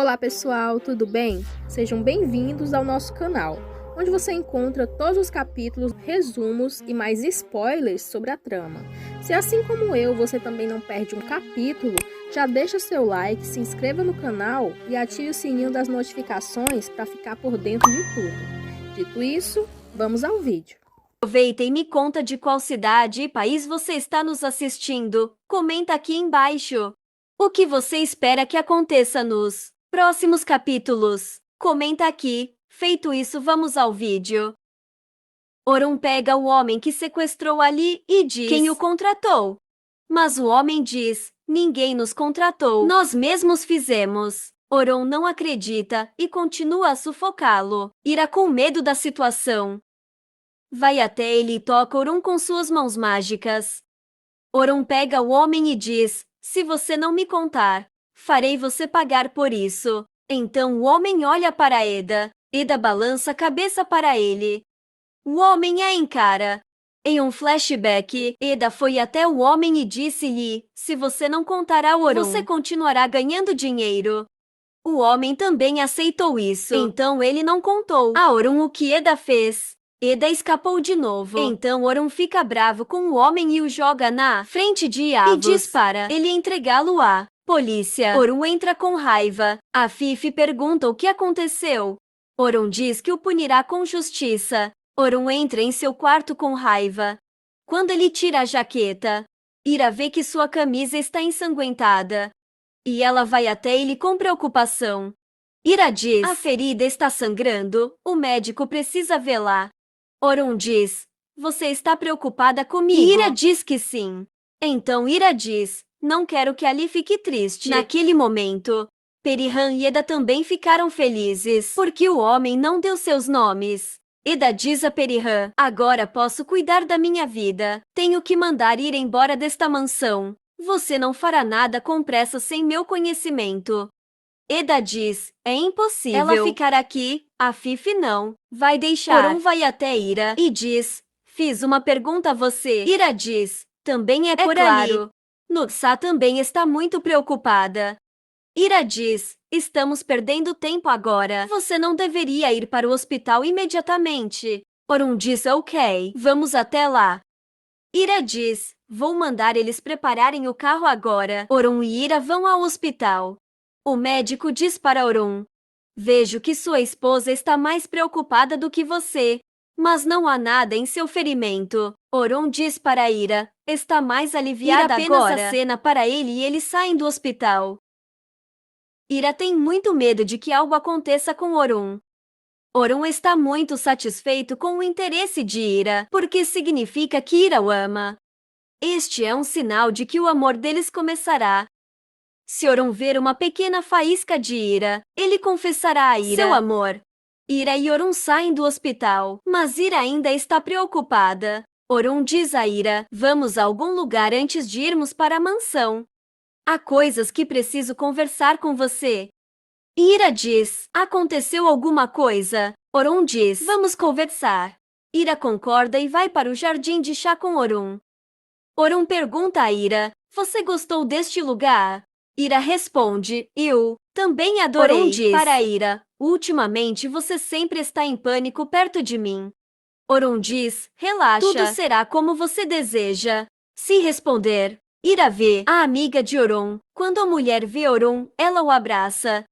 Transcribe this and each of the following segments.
Olá pessoal, tudo bem? Sejam bem-vindos ao nosso canal, onde você encontra todos os capítulos, resumos e mais spoilers sobre a trama. Se assim como eu, você também não perde um capítulo, já deixa seu like, se inscreva no canal e ative o sininho das notificações para ficar por dentro de tudo. Dito isso, vamos ao vídeo. Aproveita e me conta de qual cidade e país você está nos assistindo. Comenta aqui embaixo. O que você espera que aconteça nos próximos capítulos? Comenta aqui. Feito isso, vamos ao vídeo. Orun pega o homem que sequestrou Ali e diz: quem o contratou? Mas o homem diz: ninguém nos contratou. Nós mesmos fizemos. Orun não acredita e continua a sufocá-lo. Ira com medo da situação. Vai até ele e toca Orun com suas mãos mágicas. Orun pega o homem e diz: se você não me contar, farei você pagar por isso. Então o homem olha para Eda. Eda balança a cabeça para ele. O homem a encara. Em um flashback, Eda foi até o homem e disse-lhe: se você não contar a Orun, você continuará ganhando dinheiro. O homem também aceitou isso. Então ele não contou a Orun o que Eda fez. Eda escapou de novo. Então Orun fica bravo com o homem e o joga na frente de Yavuz e diz para ele entregá-lo à polícia. Orun entra com raiva. A Fifi pergunta o que aconteceu. Orun diz que o punirá com justiça. Orun entra em seu quarto com raiva. Quando ele tira a jaqueta, Ira vê que sua camisa está ensanguentada. E ela vai até ele com preocupação. Ira diz: a ferida está sangrando, o médico precisa vê-la. Orun diz: você está preocupada comigo? E Ira diz que sim. Então Ira diz: não quero que Ali fique triste. Naquele momento, Perihan e Eda também ficaram felizes, porque o homem não deu seus nomes. Eda diz a Perihan: agora posso cuidar da minha vida. Tenho que mandar ir embora desta mansão. Você não fará nada com pressa sem meu conhecimento. Eda diz: é impossível. Ela ficar aqui. A Fifi não vai deixar. Orun vai até Ira e diz: fiz uma pergunta a você. Ira diz: também é por claro. Ali. Nuxa também está muito preocupada. Ira diz: estamos perdendo tempo agora. Você não deveria ir para o hospital imediatamente. Orun diz: ok, vamos até lá. Ira diz: vou mandar eles prepararem o carro agora. Orun e Ira vão ao hospital. O médico diz para Orun: vejo que sua esposa está mais preocupada do que você, mas não há nada em seu ferimento. Orun diz para Ira: está mais aliviada agora. Ira apenas acena para ele e eles saem do hospital. Ira tem muito medo de que algo aconteça com Orun. Orun está muito satisfeito com o interesse de Ira, porque significa que Ira o ama. Este é um sinal de que o amor deles começará. Se Orun ver uma pequena faísca de Ira, ele confessará a Ira seu amor. Ira e Orun saem do hospital, mas Ira ainda está preocupada. Orun diz a Ira: vamos a algum lugar antes de irmos para a mansão. Há coisas que preciso conversar com você. Ira diz: aconteceu alguma coisa? Orun diz: vamos conversar. Ira concorda e vai para o jardim de chá com Orun. Orun pergunta a Ira: você gostou deste lugar? Ira responde: eu também adorei. Orun diz para Ira: ultimamente você sempre está em pânico perto de mim. Orun diz: relaxa, tudo será como você deseja. Se responder, Ira vê a amiga de Orun. Quando a mulher vê Orun, ela o abraça.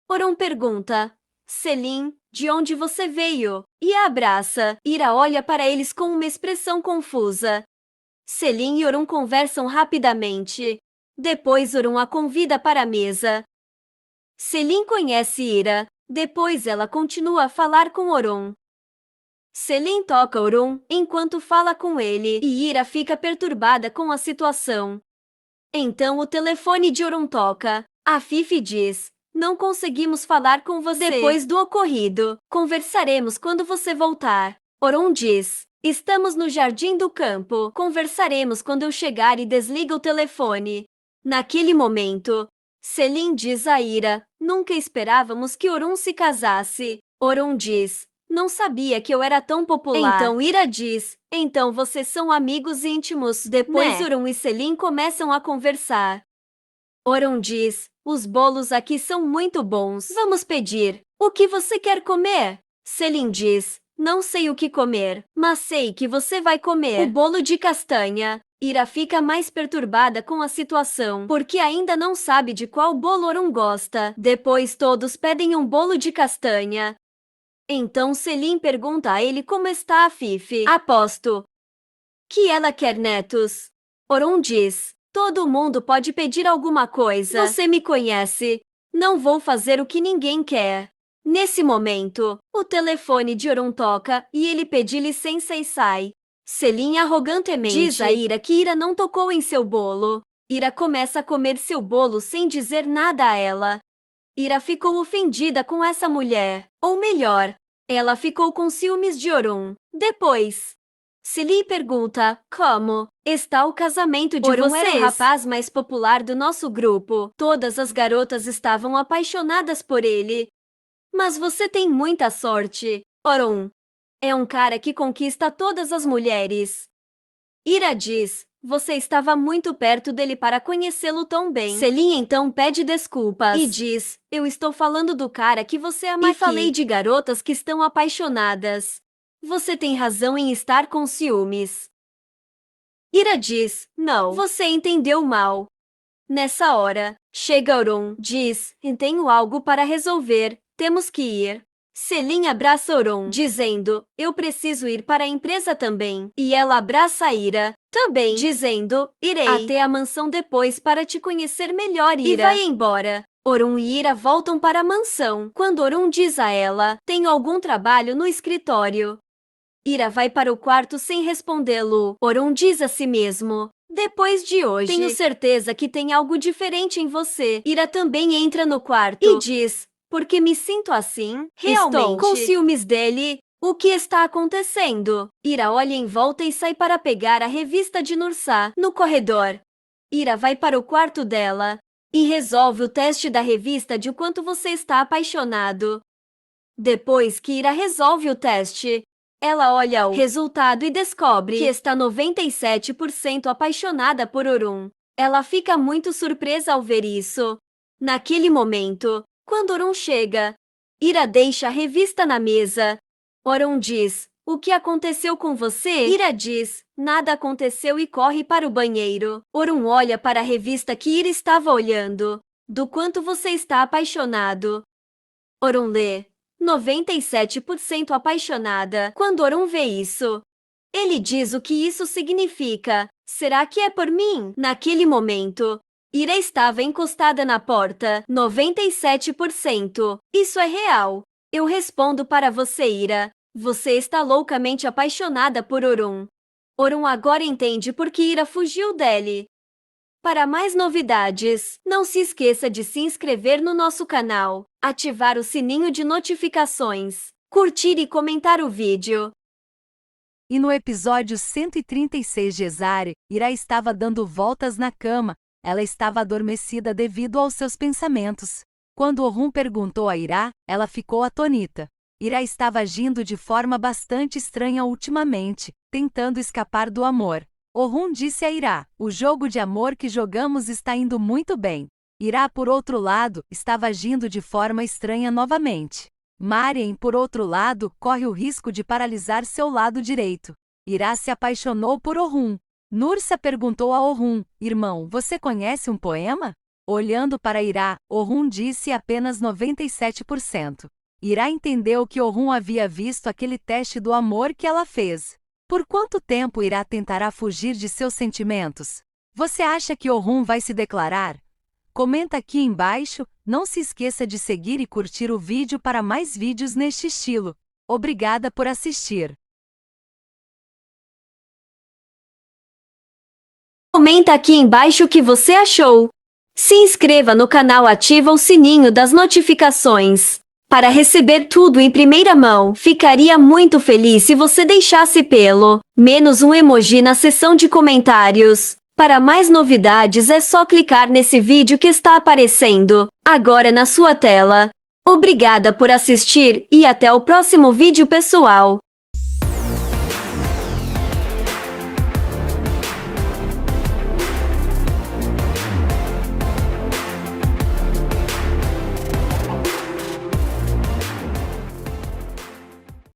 Orun pergunta: Selim, de onde você veio? E a abraça. Ira olha para eles com uma expressão confusa. Selim e Orun conversam rapidamente. Depois Orun a convida para a mesa. Selim conhece Ira. Depois ela continua a falar com Orun. Selim toca Orun enquanto fala com ele e Ira fica perturbada com a situação. Então o telefone de Orun toca. A Fifi diz: não conseguimos falar com você depois do ocorrido. Conversaremos quando você voltar. Orun diz: estamos no jardim do campo. Conversaremos quando eu chegar e desliga o telefone. Naquele momento, Selim diz a Ira: nunca esperávamos que Orun se casasse. Orun diz: não sabia que eu era tão popular. Então Ira diz: então vocês são amigos íntimos. Depois Né? Orun e Selim começam a conversar. Orun diz: Os bolos aqui são muito bons. Vamos pedir. O que você quer comer? Celine diz, não sei o que comer, mas sei que você vai comer o bolo de castanha. Ira fica mais perturbada com a situação, porque ainda não sabe de qual bolo Orun gosta. Depois todos pedem um bolo de castanha. Então Celine pergunta a ele como está a Fifi. Aposto que ela quer netos. Orun diz, todo mundo pode pedir alguma coisa. Você me conhece. Não vou fazer o que ninguém quer. Nesse momento, o telefone de Orun toca e ele pede licença e sai. Celine arrogantemente diz a Ira que Ira não tocou em seu bolo. Ira começa a comer seu bolo sem dizer nada a ela. Ira ficou ofendida com essa mulher. Ou melhor, ela ficou com ciúmes de Orun. Depois, Celine pergunta, como está o casamento de Orun vocês? era o rapaz mais popular do nosso grupo. Todas as garotas estavam apaixonadas por ele. Mas você tem muita sorte, Orun. É um cara que conquista todas as mulheres. Ira diz, você estava muito perto dele para conhecê-lo tão bem. Celine então pede desculpas e diz, eu estou falando do cara que você ama aqui. E falei de garotas que estão apaixonadas. Você tem razão em estar com ciúmes. Ira diz, não, você entendeu mal. Nessa hora, chega Orun, diz, tenho algo para resolver, temos que ir. Celine abraça Orun, dizendo, eu preciso ir para a empresa também. E ela abraça Ira, também, dizendo, irei até a mansão depois para te conhecer melhor, Ira. E vai embora. Orun e Ira voltam para a mansão. Quando Orun diz a ela, tenho algum trabalho no escritório. Ira vai para o quarto sem respondê-lo. Orun diz a si mesmo, depois de hoje, tenho certeza que tem algo diferente em você. Ira também entra no quarto e diz, porque me sinto assim? Realmente. Estou com ciúmes dele. O que está acontecendo? Ira olha em volta e sai para pegar a revista de Nursa no corredor. Ira vai para o quarto dela e resolve o teste da revista de o quanto você está apaixonado. Depois que Ira resolve o teste, ela olha o resultado e descobre que está 97% apaixonada por Orun. Ela fica muito surpresa ao ver isso. Naquele momento, quando Orun chega, Ira deixa a revista na mesa. Orun diz, o que aconteceu com você? Ira diz, nada aconteceu e corre para o banheiro. Orun olha para a revista que Ira estava olhando. Do quanto você está apaixonado. Orun lê, 97% apaixonada. Quando Orun vê isso, ele diz o que isso significa. Será que é por mim? Naquele momento, Ira estava encostada na porta. 97%. Isso é real. Eu respondo para você, Ira. Você está loucamente apaixonada por Orun. Orun agora entende por que Ira fugiu dele. Para mais novidades, não se esqueça de se inscrever no nosso canal, ativar o sininho de notificações, curtir e comentar o vídeo. E no episódio 136 de Ezare, Ira estava dando voltas na cama. Ela estava adormecida devido aos seus pensamentos. Quando Orun perguntou a Ira, ela ficou atônita. Ira estava agindo de forma bastante estranha ultimamente, tentando escapar do amor. Orun disse a Ira, o jogo de amor que jogamos está indo muito bem. Ira, por outro lado, estava agindo de forma estranha novamente. Marien, por outro lado, corre o risco de paralisar seu lado direito. Ira se apaixonou por Orun. Nursa perguntou a Orun, irmão, você conhece um poema? Olhando para Ira, Orun disse apenas 97%. Ira entendeu que Orun havia visto aquele teste do amor que ela fez. Por quanto tempo Ira tentará fugir de seus sentimentos? Você acha que Orun vai se declarar? Comenta aqui embaixo, não se esqueça de seguir e curtir o vídeo para mais vídeos neste estilo. Obrigada por assistir. Comenta aqui embaixo o que você achou. Se inscreva no canal, ativa o sininho das notificações. Para receber tudo em primeira mão, ficaria muito feliz se você deixasse pelo menos um emoji na seção de comentários. Para mais novidades é só clicar nesse vídeo que está aparecendo agora na sua tela. Obrigada por assistir e até o próximo vídeo, pessoal!